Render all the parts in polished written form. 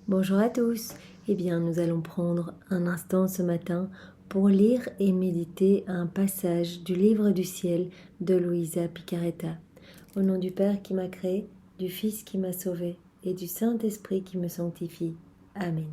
Bonjour à tous. Eh bien, nous allons prendre un instant ce matin pour lire et méditer un passage du livre du ciel de Luisa Picaretta. Au nom du Père qui m'a créé, du Fils qui m'a sauvé et du Saint-Esprit qui me sanctifie. Amen.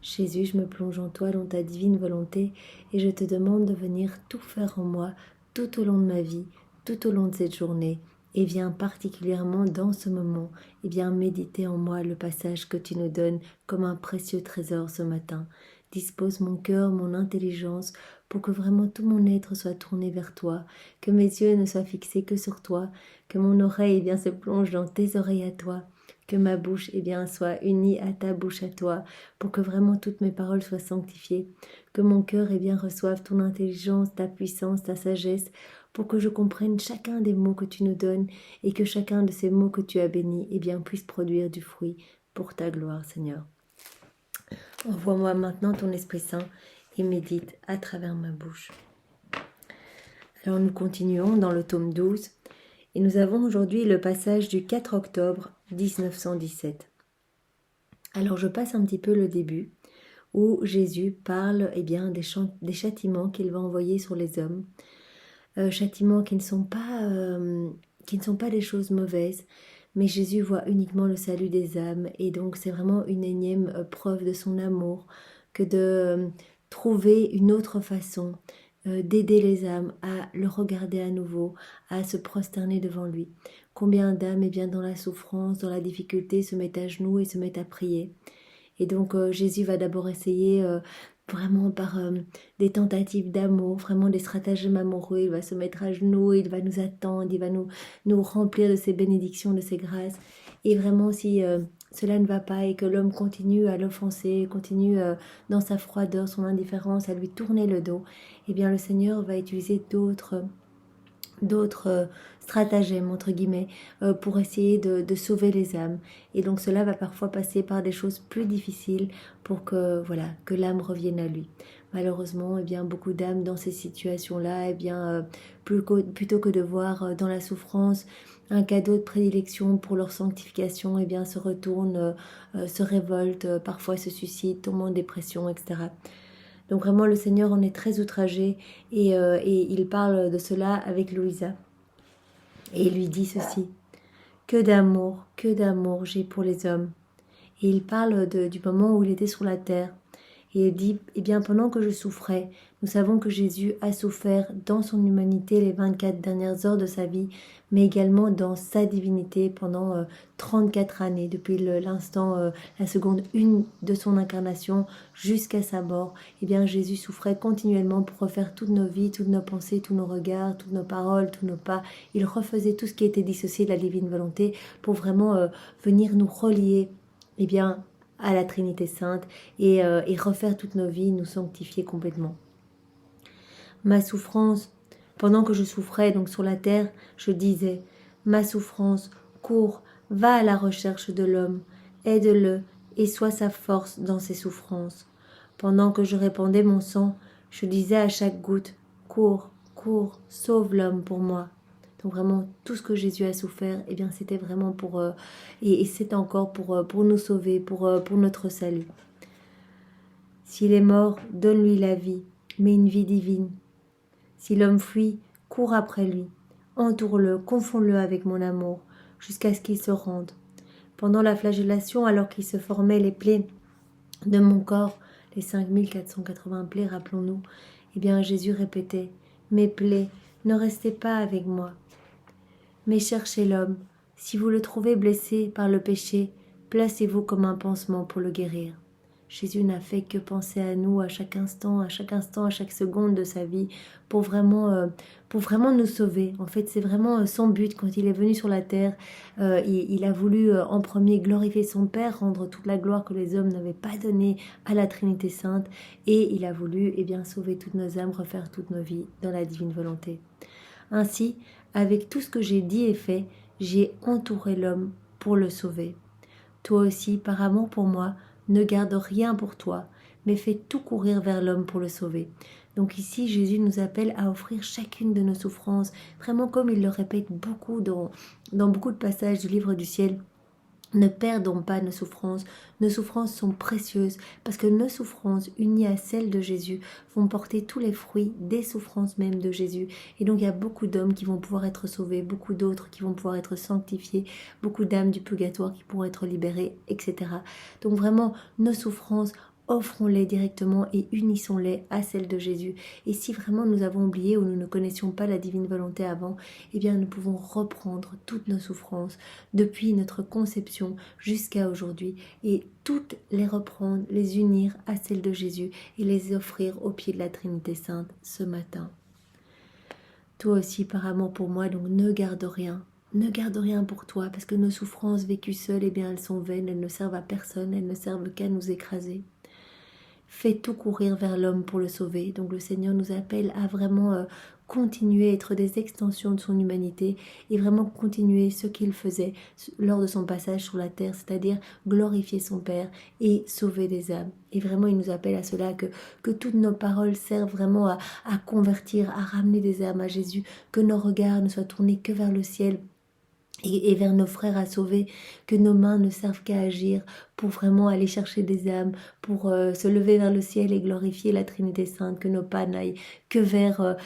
Jésus, je me plonge en toi, dans ta divine volonté, et je te demande de venir tout faire en moi tout au long de ma vie, tout au long de cette journée, et viens particulièrement dans ce moment, et bien méditer en moi le passage que tu nous donnes comme un précieux trésor ce matin. Dispose mon cœur, mon intelligence, pour que vraiment tout mon être soit tourné vers toi, que mes yeux ne soient fixés que sur toi, que mon oreille eh bien, se plonge dans tes oreilles à toi, que ma bouche eh bien, soit unie à ta bouche à toi, pour que vraiment toutes mes paroles soient sanctifiées, que mon cœur eh bien, reçoive ton intelligence, ta puissance, ta sagesse, pour que je comprenne chacun des mots que tu nous donnes et que chacun de ces mots que tu as bénis eh bien, puisse produire du fruit pour ta gloire, Seigneur. Envoie-moi maintenant ton Esprit Saint et médite à travers ma bouche. Alors nous continuons dans le tome 12 et nous avons aujourd'hui le passage du 4 octobre 1917. Alors je passe un petit peu le début où Jésus parle eh bien, des châtiments qu'il va envoyer sur les hommes. Châtiments qui ne sont pas des choses mauvaises, mais Jésus voit uniquement le salut des âmes, et donc c'est vraiment une énième preuve de son amour que de trouver une autre façon d'aider les âmes à le regarder à nouveau, à se prosterner devant lui. Combien d'âmes, eh bien, dans la souffrance, dans la difficulté, se mettent à genoux et se mettent à prier. Et donc Jésus va d'abord essayer vraiment par des tentatives d'amour, vraiment des stratagèmes amoureux. Il va se mettre à genoux, il va nous attendre, il va nous remplir de ses bénédictions, de ses grâces. Et vraiment, si cela ne va pas et que l'homme continue à l'offenser, continue dans sa froideur, son indifférence, à lui tourner le dos, eh bien le Seigneur va utiliser d'autres stratagèmes, entre guillemets, pour essayer de sauver les âmes. Et donc cela va parfois passer par des choses plus difficiles pour que, voilà, que l'âme revienne à lui. Malheureusement, eh bien, beaucoup d'âmes dans ces situations-là, eh bien, plutôt que de voir dans la souffrance un cadeau de prédilection pour leur sanctification, eh bien, se retournent, se révoltent, parfois se suicident, tombent en dépression, etc. Donc vraiment, le Seigneur en est très outragé et il parle de cela avec Louisa. Et il lui dit ceci: que d'amour j'ai pour les hommes. Et il parle du moment où il était sur la terre. Et il dit, eh bien, pendant que je souffrais, nous savons que Jésus a souffert dans son humanité les 24 dernières heures de sa vie, mais également dans sa divinité pendant 34 années, depuis l'instant, la seconde 1 de son incarnation jusqu'à sa mort. Eh bien, Jésus souffrait continuellement pour refaire toutes nos vies, toutes nos pensées, tous nos regards, toutes nos paroles, tous nos pas. Il refaisait tout ce qui était dissocié de la divine volonté pour vraiment venir nous relier, eh bien, à la Trinité Sainte et refaire toutes nos vies, nous sanctifier complètement. Ma souffrance, pendant que je souffrais donc sur la terre, je disais: ma souffrance, cours, va à la recherche de l'homme, aide-le et sois sa force dans ses souffrances. Pendant que je répandais mon sang, je disais à chaque goutte: cours, cours, sauve l'homme pour moi. Donc vraiment, tout ce que Jésus a souffert, eh bien, c'était vraiment pour, et c'est encore pour nous sauver, pour notre salut. S'il est mort, donne-lui la vie, mais une vie divine. Si l'homme fuit, cours après lui, entoure-le, confonds-le avec mon amour, jusqu'à ce qu'il se rende. Pendant la flagellation, alors qu'il se formaient les plaies de mon corps, les 5480 plaies, rappelons-nous, eh bien Jésus répétait: mes plaies, ne restez pas avec moi. Mais cherchez l'homme. Si vous le trouvez blessé par le péché, placez-vous comme un pansement pour le guérir. Jésus n'a fait que penser à nous à chaque instant, à chaque seconde de sa vie, pour vraiment nous sauver. En fait, c'est vraiment son but quand il est venu sur la terre. Il a voulu en premier glorifier son Père, rendre toute la gloire que les hommes n'avaient pas donnée à la Trinité Sainte, et il a voulu bien sauver toutes nos âmes, refaire toutes nos vies dans la divine volonté. Ainsi, avec tout ce que j'ai dit et fait, j'ai entouré l'homme pour le sauver. Toi aussi, par amour pour moi, ne garde rien pour toi, mais fais tout courir vers l'homme pour le sauver. Donc ici, Jésus nous appelle à offrir chacune de nos souffrances, vraiment comme il le répète beaucoup dans beaucoup de passages du livre du ciel. Ne perdons pas nos souffrances. Nos souffrances sont précieuses parce que nos souffrances, unies à celles de Jésus, vont porter tous les fruits des souffrances même de Jésus. Et donc il y a beaucoup d'hommes qui vont pouvoir être sauvés, beaucoup d'autres qui vont pouvoir être sanctifiés, beaucoup d'âmes du purgatoire qui pourront être libérées, etc. Donc vraiment, nos souffrances, offrons-les directement et unissons-les à celles de Jésus. Et si vraiment nous avons oublié ou nous ne connaissions pas la divine volonté avant, eh bien nous pouvons reprendre toutes nos souffrances depuis notre conception jusqu'à aujourd'hui et toutes les reprendre, les unir à celles de Jésus et les offrir au pied de la Trinité Sainte ce matin. Toi aussi par amour pour moi, donc ne garde rien. Ne garde rien pour toi, parce que nos souffrances vécues seules, eh bien elles sont vaines, elles ne servent à personne, elles ne servent qu'à nous écraser. Fais tout courir vers l'homme pour le sauver. Donc le Seigneur nous appelle à vraiment continuer à être des extensions de son humanité et vraiment continuer ce qu'il faisait lors de son passage sur la terre, c'est-à-dire glorifier son Père et sauver des âmes. Et vraiment, il nous appelle à cela, que toutes nos paroles servent vraiment à convertir, à ramener des âmes à Jésus, que nos regards ne soient tournés que vers le ciel, et vers nos frères à sauver, que nos mains ne servent qu'à agir pour vraiment aller chercher des âmes, pour se lever vers le ciel et glorifier la Trinité Sainte, que nos pas n'aillent que vers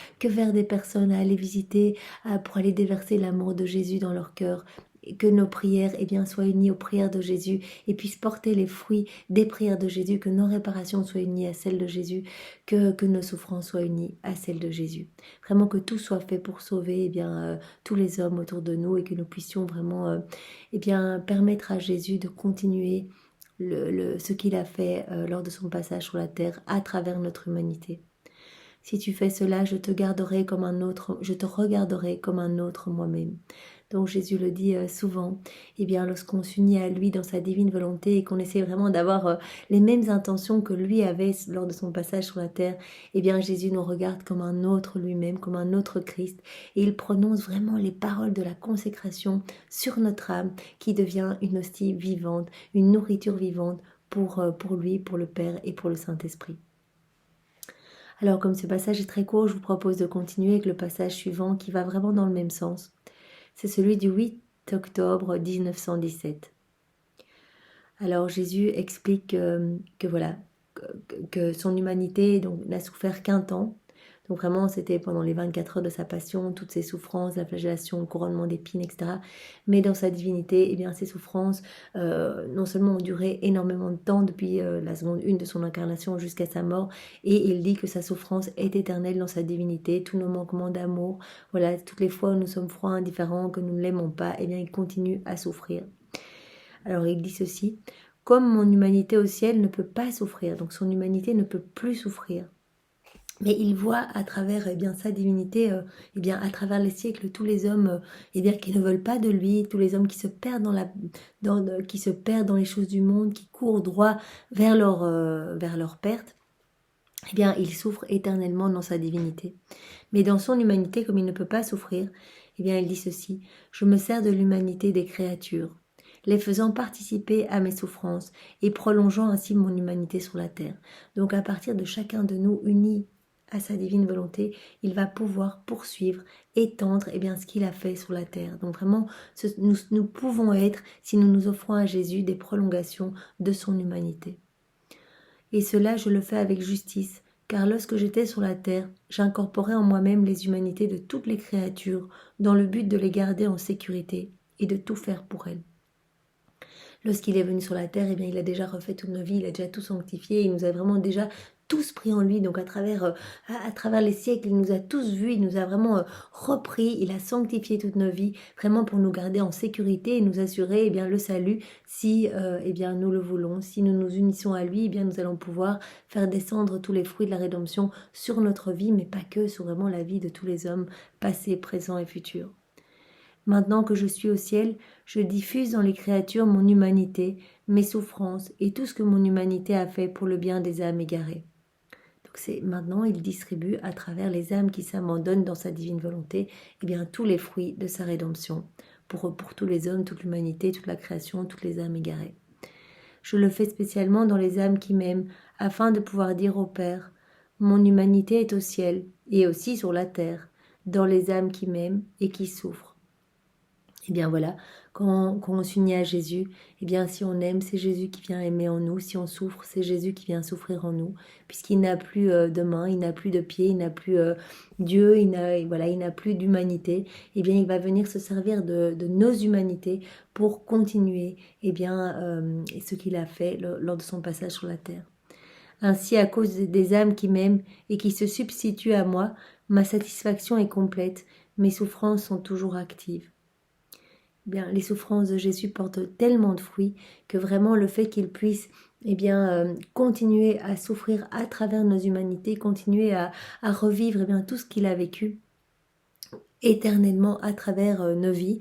des personnes à aller visiter, pour aller déverser l'amour de Jésus dans leur cœur. Et que nos prières soient unies aux prières de Jésus et puissent porter les fruits des prières de Jésus, que nos réparations soient unies à celles de Jésus, que nos souffrances soient unies à celles de Jésus. Vraiment que tout soit fait pour sauver tous les hommes autour de nous et que nous puissions vraiment permettre à Jésus de continuer ce qu'il a fait lors de son passage sur la terre à travers notre humanité. Si tu fais cela, je te regarderai comme un autre moi-même. Donc Jésus le dit souvent, lorsqu'on s'unit à lui dans sa divine volonté et qu'on essaie vraiment d'avoir les mêmes intentions que lui avait lors de son passage sur la terre, Jésus nous regarde comme un autre lui-même, comme un autre Christ, et il prononce vraiment les paroles de la consécration sur notre âme qui devient une hostie vivante, une nourriture vivante pour lui, pour le Père et pour le Saint-Esprit. Alors comme ce passage est très court, je vous propose de continuer avec le passage suivant qui va vraiment dans le même sens. C'est celui du 8 octobre 1917. Alors Jésus explique que son humanité n'a souffert qu'un temps. Donc vraiment, c'était pendant les 24 heures de sa passion, toutes ses souffrances, la flagellation, le couronnement d'épines, etc. Mais dans sa divinité, ses souffrances non seulement ont duré énormément de temps depuis la seconde 1 de son incarnation jusqu'à sa mort, et il dit que sa souffrance est éternelle dans sa divinité, tous nos manquements d'amour, voilà, toutes les fois où nous sommes froids, indifférents, que nous ne l'aimons pas, il continue à souffrir. Alors il dit ceci: comme mon humanité au ciel ne peut pas souffrir, donc son humanité ne peut plus souffrir, mais il voit à travers sa divinité, à travers les siècles, tous les hommes qui ne veulent pas de lui, tous les hommes qui se perdent qui se perdent dans les choses du monde, qui courent droit vers leur perte. Il souffre éternellement dans sa divinité. Mais dans son humanité, comme il ne peut pas souffrir, il dit ceci: je me sers de l'humanité des créatures, les faisant participer à mes souffrances et prolongeant ainsi mon humanité sur la terre. Donc à partir de chacun de nous unis à sa divine volonté, il va pouvoir poursuivre, étendre ce qu'il a fait sur la terre. Donc vraiment, nous pouvons être, si nous nous offrons à Jésus, des prolongations de son humanité. Et cela, je le fais avec justice, car lorsque j'étais sur la terre, j'incorporais en moi-même les humanités de toutes les créatures, dans le but de les garder en sécurité et de tout faire pour elles. Lorsqu'il est venu sur la terre, il a déjà refait toute nos vies, il a déjà tout sanctifié, il nous a vraiment déjà tous pris en lui, donc à travers les siècles, il nous a tous vus, il nous a vraiment repris, il a sanctifié toutes nos vies, vraiment pour nous garder en sécurité et nous assurer le salut si nous le voulons. Si nous nous unissons à lui, nous allons pouvoir faire descendre tous les fruits de la rédemption sur notre vie, mais pas que, sur vraiment la vie de tous les hommes, passés, présents et futurs. Maintenant que je suis au ciel, je diffuse dans les créatures mon humanité, mes souffrances et tout ce que mon humanité a fait pour le bien des âmes égarées. Donc maintenant, il distribue à travers les âmes qui s'abandonnent dans sa divine volonté, tous les fruits de sa rédemption, pour tous les hommes, toute l'humanité, toute la création, toutes les âmes égarées. Je le fais spécialement dans les âmes qui m'aiment, afin de pouvoir dire au Père: mon humanité est au ciel, et aussi sur la terre, dans les âmes qui m'aiment et qui souffrent. Et bien voilà, quand on s'unit à Jésus, et bien si on aime, c'est Jésus qui vient aimer en nous. Si on souffre, c'est Jésus qui vient souffrir en nous. Puisqu'il n'a plus de main, il n'a plus de pied, il n'a plus Dieu, voilà, il n'a plus d'humanité. Et bien il va venir se servir de nos humanités pour continuer ce qu'il a fait lors de son passage sur la terre. Ainsi, à cause des âmes qui m'aiment et qui se substituent à moi, ma satisfaction est complète, mes souffrances sont toujours actives. Bien, les souffrances de Jésus portent tellement de fruits que vraiment le fait qu'il puisse continuer à souffrir à travers nos humanités, continuer à revivre tout ce qu'il a vécu éternellement à travers nos vies,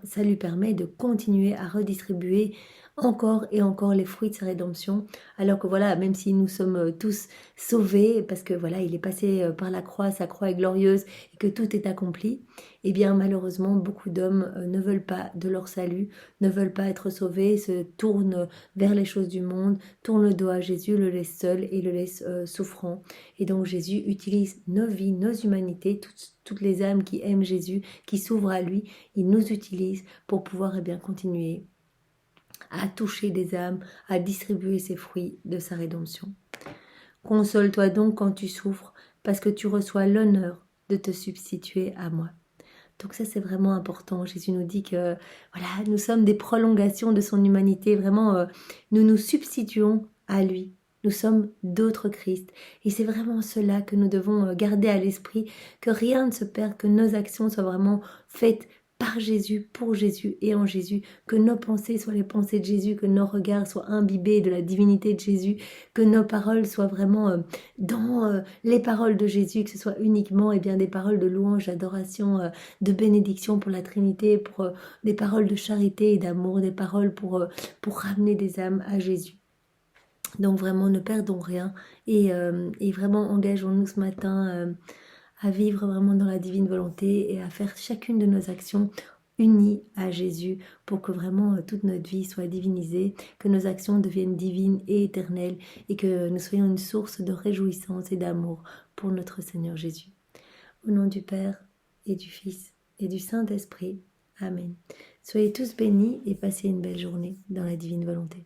ça lui permet de continuer à redistribuer encore et encore les fruits de sa rédemption, alors que voilà, même si nous sommes tous sauvés, parce que voilà, il est passé par la croix, sa croix est glorieuse, et que tout est accompli, malheureusement, beaucoup d'hommes ne veulent pas de leur salut, ne veulent pas être sauvés, se tournent vers les choses du monde, tournent le dos à Jésus, le laissent seul et le laissent souffrant. Et donc Jésus utilise nos vies, nos humanités, toutes les âmes qui aiment Jésus, qui s'ouvrent à lui, il nous utilise pour pouvoir continuer à toucher des âmes, à distribuer ses fruits de sa rédemption. Console-toi donc quand tu souffres, parce que tu reçois l'honneur de te substituer à moi. Donc ça, c'est vraiment important. Jésus nous dit que voilà, nous sommes des prolongations de son humanité. Vraiment, nous nous substituons à lui. Nous sommes d'autres Christ. Et c'est vraiment cela que nous devons garder à l'esprit, que rien ne se perde, que nos actions soient vraiment faites par Jésus, pour Jésus et en Jésus, que nos pensées soient les pensées de Jésus, que nos regards soient imbibés de la divinité de Jésus, que nos paroles soient vraiment dans les paroles de Jésus, que ce soit uniquement des paroles de louange, d'adoration, de bénédiction pour la Trinité, pour des paroles de charité et d'amour, des paroles pour ramener des âmes à Jésus. Donc vraiment, ne perdons rien et vraiment engageons-nous ce matin à vivre vraiment dans la divine volonté et à faire chacune de nos actions unies à Jésus pour que vraiment toute notre vie soit divinisée, que nos actions deviennent divines et éternelles et que nous soyons une source de réjouissance et d'amour pour notre Seigneur Jésus. Au nom du Père et du Fils et du Saint-Esprit. Amen. Soyez tous bénis et passez une belle journée dans la divine volonté.